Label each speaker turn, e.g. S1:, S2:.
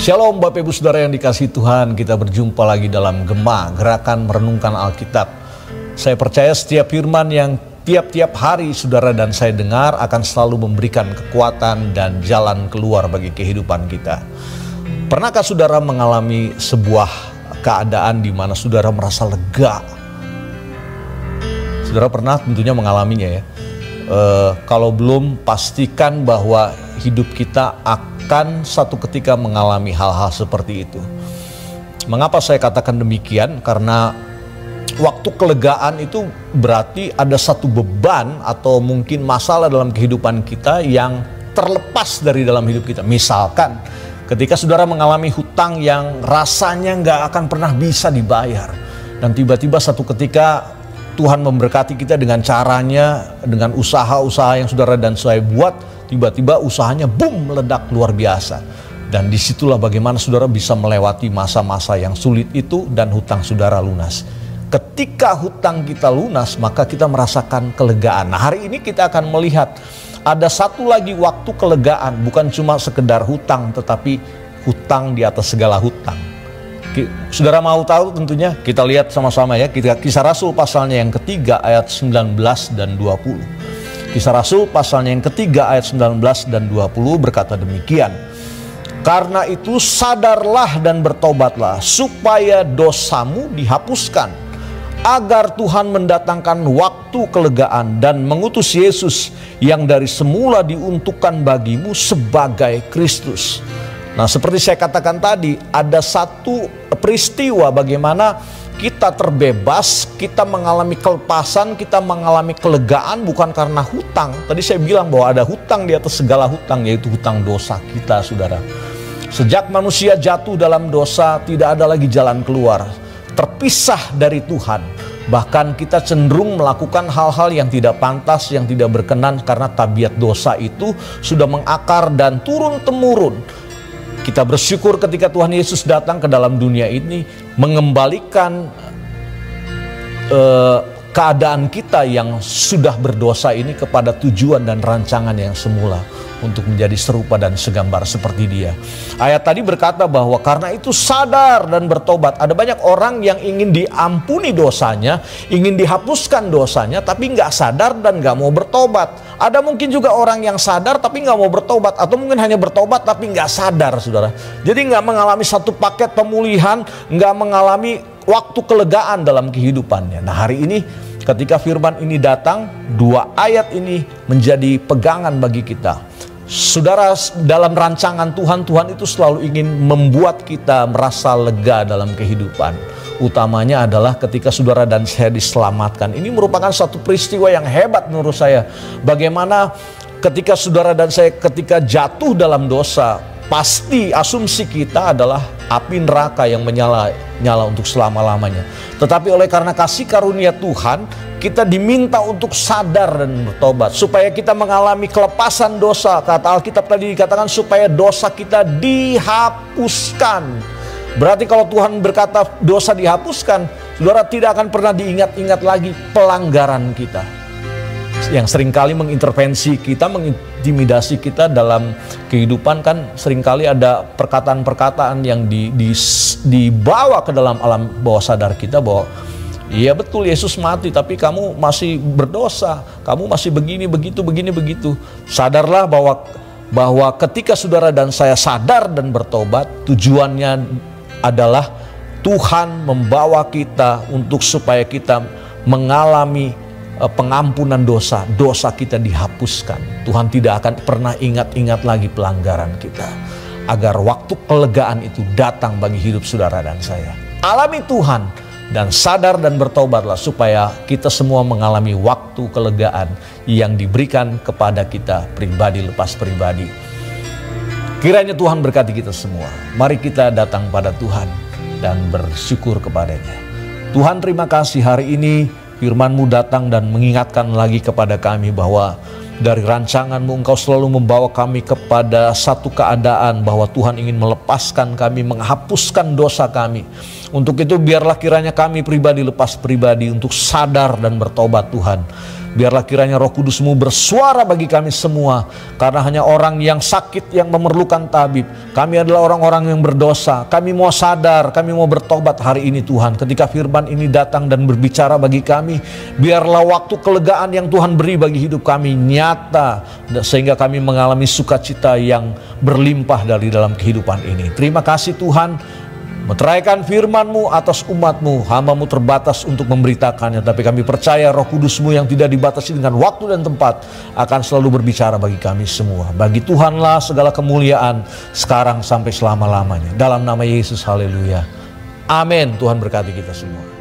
S1: Shalom Bapak Ibu Saudara yang dikasihi Tuhan, kita berjumpa lagi dalam Gema, Gerakan Merenungkan Alkitab. Saya percaya setiap firman yang tiap-tiap hari saudara dan saya dengar akan selalu memberikan kekuatan dan jalan keluar bagi kehidupan kita. Pernahkah saudara mengalami sebuah keadaan di mana saudara merasa lega? Saudara pernah tentunya mengalaminya ya. Kalau belum, pastikan bahwa hidup kita akan satu ketika mengalami hal-hal seperti itu. Mengapa saya katakan demikian? Karena waktu kelegaan itu berarti ada satu beban atau mungkin masalah dalam kehidupan kita yang terlepas dari dalam hidup kita. Misalkan ketika saudara mengalami hutang yang rasanya nggak akan pernah bisa dibayar, dan tiba-tiba satu ketika Tuhan memberkati kita dengan caranya, dengan usaha-usaha yang saudara dan saya buat, tiba-tiba usahanya boom, meledak luar biasa. Dan disitulah bagaimana saudara bisa melewati masa-masa yang sulit itu dan hutang saudara lunas. Ketika hutang kita lunas, maka kita merasakan kelegaan. Nah, hari ini kita akan melihat ada satu lagi waktu kelegaan, bukan cuma sekedar hutang, tetapi hutang di atas segala hutang. Saudara mau tahu tentunya, kita lihat sama-sama ya. Kisah Rasul pasalnya yang ketiga ayat 19 dan 20. Kisah Rasul pasalnya yang ketiga ayat 19 dan 20 berkata demikian. Karena itu sadarlah dan bertobatlah supaya dosamu dihapuskan, agar Tuhan mendatangkan waktu kelegaan dan mengutus Yesus yang dari semula diuntukkan bagimu sebagai Kristus. Nah, seperti saya katakan tadi, ada satu peristiwa bagaimana kita terbebas, kita mengalami kelepasan, kita mengalami kelegaan bukan karena hutang. Tadi saya bilang bahwa ada hutang di atas segala hutang, yaitu hutang dosa kita, saudara. Sejak manusia jatuh dalam dosa, tidak ada lagi jalan keluar, terpisah dari Tuhan. Bahkan kita cenderung melakukan hal-hal yang tidak pantas, yang tidak berkenan, karena tabiat dosa itu sudah mengakar dan turun-temurun. Kita bersyukur ketika Tuhan Yesus datang ke dalam dunia ini, mengembalikan keadaan kita yang sudah berdosa ini kepada tujuan dan rancangan yang semula, untuk menjadi serupa dan segambar seperti Dia. Ayat tadi berkata bahwa karena itu sadar dan bertobat. Ada banyak orang yang ingin diampuni dosanya, ingin dihapuskan dosanya, tapi nggak sadar dan nggak mau bertobat. Ada mungkin juga orang yang sadar tapi nggak mau bertobat, atau mungkin hanya bertobat tapi nggak sadar, saudara. Jadi nggak mengalami satu paket pemulihan, nggak mengalami waktu kelegaan dalam kehidupannya. Nah, hari ini ketika firman ini datang, dua ayat ini menjadi pegangan bagi kita. Saudara, dalam rancangan Tuhan, Tuhan itu selalu ingin membuat kita merasa lega dalam kehidupan. Utamanya adalah ketika saudara dan saya diselamatkan. Ini merupakan satu peristiwa yang hebat menurut saya. Bagaimana ketika saudara dan saya ketika jatuh dalam dosa, pasti asumsi kita adalah api neraka yang menyala untuk selama-lamanya. Tetapi oleh karena kasih karunia Tuhan, kita diminta untuk sadar dan bertobat, supaya kita mengalami kelepasan dosa. Kata Alkitab tadi dikatakan supaya dosa kita dihapuskan. Berarti kalau Tuhan berkata dosa dihapuskan, saudara tidak akan pernah diingat-ingat lagi pelanggaran kita, yang seringkali mengintervensi kita, mengintimidasi kita dalam kehidupan. Kan seringkali ada perkataan-perkataan yang dibawa ke dalam alam bawah sadar kita bahwa iya betul Yesus mati, tapi kamu masih berdosa, kamu masih begini, begitu. Sadarlah bahwa ketika saudara dan saya sadar dan bertobat, tujuannya adalah Tuhan membawa kita untuk supaya kita mengalami pengampunan dosa, dosa kita dihapuskan. Tuhan tidak akan pernah ingat-ingat lagi pelanggaran kita, agar waktu kelegaan itu datang bagi hidup saudara dan saya. Alami Tuhan dan sadar dan bertobatlah, supaya kita semua mengalami waktu kelegaan yang diberikan kepada kita pribadi lepas pribadi. Kiranya Tuhan berkati kita semua. Mari kita datang pada Tuhan dan bersyukur kepadanya. Tuhan, terima kasih hari ini firman-Mu datang dan mengingatkan lagi kepada kami bahwa dari rancangan-Mu Engkau selalu membawa kami kepada satu keadaan bahwa Tuhan ingin melepaskan kami, menghapuskan dosa kami. Untuk itu biarlah kiranya kami pribadi lepas pribadi untuk sadar dan bertobat Tuhan. Biarlah kiranya Roh Kudus-Mu bersuara bagi kami semua, karena hanya orang yang sakit yang memerlukan tabib. Kami adalah orang-orang yang berdosa. Kami mau sadar, kami mau bertobat hari ini Tuhan. Ketika firman ini datang dan berbicara bagi kami, biarlah waktu kelegaan yang Tuhan beri bagi hidup kami nyata, sehingga kami mengalami sukacita yang berlimpah dari dalam kehidupan ini. Terima kasih Tuhan, meteraikan firman-Mu atas umat-Mu. Hamba-Mu terbatas untuk memberitakannya, tapi kami percaya Roh Kudus-Mu yang tidak dibatasi dengan waktu dan tempat akan selalu berbicara bagi kami semua. Bagi Tuhanlah segala kemuliaan sekarang sampai selama-lamanya. Dalam nama Yesus, haleluya. Amin. Tuhan berkati kita semua.